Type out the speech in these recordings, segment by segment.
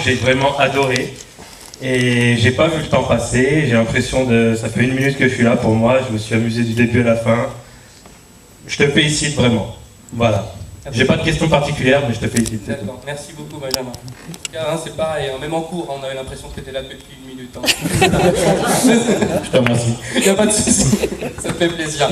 J'ai vraiment adoré et j'ai pas vu le temps passer. J'ai l'impression de. Ça fait 1 minute que je suis là pour moi. Je me suis amusé du début à la fin. Je te félicite vraiment. Voilà. J'ai pas de questions particulières, mais je te félicite. D'accord, merci beaucoup Benjamin. En tout cas, hein, c'est pareil, hein, même en cours, on avait l'impression que tu étais là depuis 1 minute. Hein. Je te remercie. Il n'y a pas de souci, ça me fait plaisir.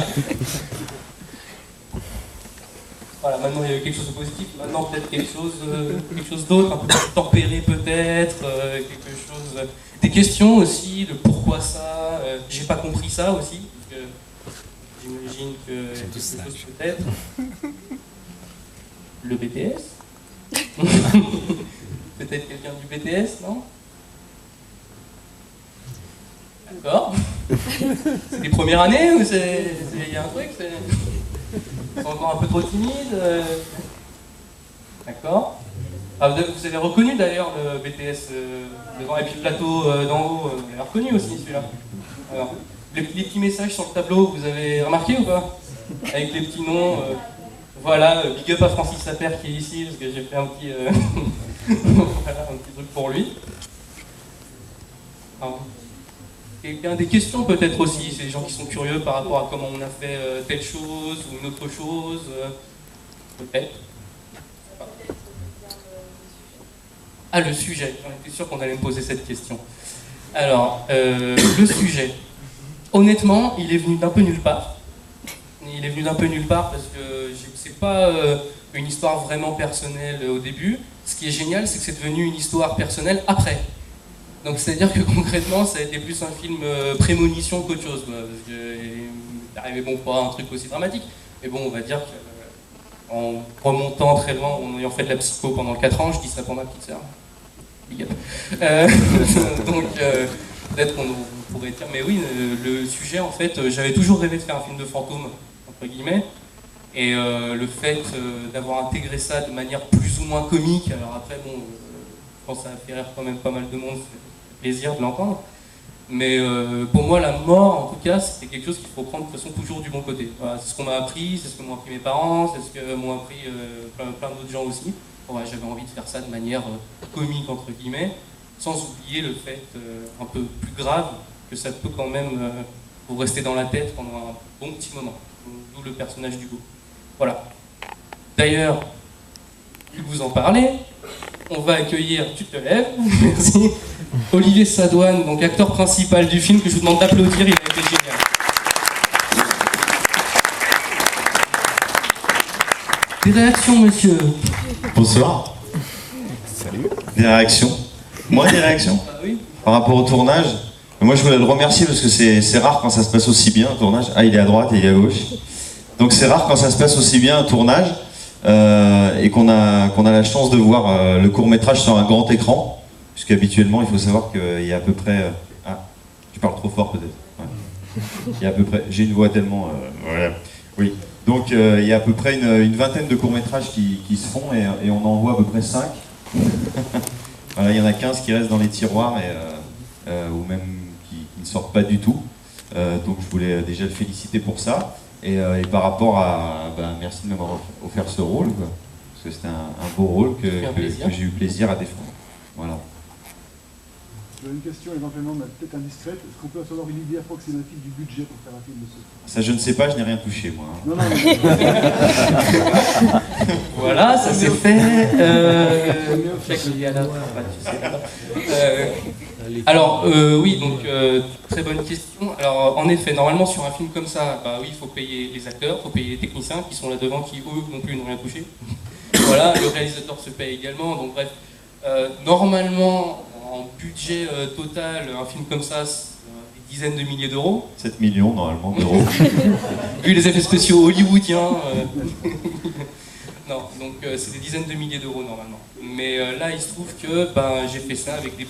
Voilà, maintenant il y a eu quelque chose de positif, maintenant peut-être quelque chose d'autre, un peu plus tempéré peut-être, quelque chose... Des questions aussi, de pourquoi ça, j'ai pas compris ça aussi, parce que j'imagine que quelque chose peut-être. Le BTS. Peut-être quelqu'un du BTS, non? D'accord. C'est les premières années ou il y a un truc? C'est encore un peu trop timide. D'accord. Ah, vous avez reconnu d'ailleurs le BTS devant, et puis le plateau d'en haut, vous l'avez reconnu aussi celui-là. Alors, les petits messages sur le tableau, vous avez remarqué ou pas? Avec les petits noms. Voilà, big up à Francis Saper qui est ici, parce que j'ai fait un petit, voilà, un petit truc pour lui. Quelqu'un des questions peut-être aussi, c'est des gens qui sont curieux par rapport à comment on a fait telle chose ou une autre chose, peut-être. Ah, le sujet, j'en étais sûr qu'on allait me poser cette question. Alors, le sujet, honnêtement, il est venu d'un peu nulle part. Il est venu d'un peu nulle part parce que c'est pas une histoire vraiment personnelle au début. Ce qui est génial, c'est que c'est devenu une histoire personnelle après. Donc c'est-à-dire que concrètement, ça a été plus un film prémonition qu'autre chose. Parce que il n'arrivait bon pas un truc aussi dramatique. Mais bon, on va dire qu'en remontant très loin, en ayant fait de la psycho pendant 4 ans, je dis ça pour ma petite sœur. Big up. Donc peut-être qu'on pourrait dire, mais oui, le sujet en fait, j'avais toujours rêvé de faire un film de fantôme, entre guillemets. Et le fait d'avoir intégré ça de manière plus ou moins comique, alors après, bon, je pense que ça a fait rire quand même pas mal de monde, c'est plaisir de l'entendre. Mais pour moi, la mort, en tout cas, c'était quelque chose qu'il faut prendre de toute façon toujours du bon côté. Voilà, c'est ce qu'on m'a appris, c'est ce que m'ont appris mes parents, c'est ce que m'ont appris plein d'autres gens aussi. Ouais, j'avais envie de faire ça de manière comique, entre guillemets, sans oublier le fait un peu plus grave que ça peut quand même vous rester dans la tête pendant un bon petit moment. D'où le personnage d'Hugo. Voilà. D'ailleurs, vu que vous en parlez, on va accueillir, tu te lèves, merci, Olivier Sadouane, donc acteur principal du film, que je vous demande d'applaudir, il a été génial. Des réactions, monsieur? Bonsoir. Salut. Des réactions? Moi, des réactions? Ah oui. Par rapport au tournage? Moi, je voulais le remercier parce que c'est rare quand ça se passe aussi bien, un tournage. Ah, il est à droite et il est à gauche. Donc c'est rare quand ça se passe aussi bien, un tournage, et qu'on a la chance de voir le court-métrage sur un grand écran. Puisqu'habituellement, il faut savoir qu'il y a à peu près... Ah, tu parles trop fort peut-être. Ouais. Il y a à peu près... J'ai une voix tellement... Voilà. Oui. Donc il y a à peu près une vingtaine de courts-métrages qui se font et on en voit à peu près 5. Voilà, il y en a 15 qui restent dans les tiroirs ou même qui ne sortent pas du tout. Donc je voulais déjà le féliciter pour ça. Et par rapport à... merci de m'avoir offert ce rôle, quoi. Parce que c'était un beau rôle que j'ai eu plaisir à défendre. Voilà. Une question éventuellement peut-être indiscrète. Est-ce qu'on peut savoir une idée approximative du budget pour faire un film de ce genre? Ça, je ne sais pas, je n'ai rien touché, moi. Non, mais... Voilà, ça c'est fait. Alors, oui, donc très bonne question. Alors, en effet, normalement sur un film comme ça, oui, il faut payer les acteurs, il faut payer les techniciens qui sont là devant, qui eux non plus n'ont rien touché. Voilà, le réalisateur se paye également. Donc bref, normalement, en budget total, un film comme ça, c'est des dizaines de milliers d'euros. 7 millions, normalement, d'euros. Vu les effets spéciaux hollywoodiens. Non, donc c'est des dizaines de milliers d'euros normalement. Mais là, il se trouve que j'ai fait ça avec des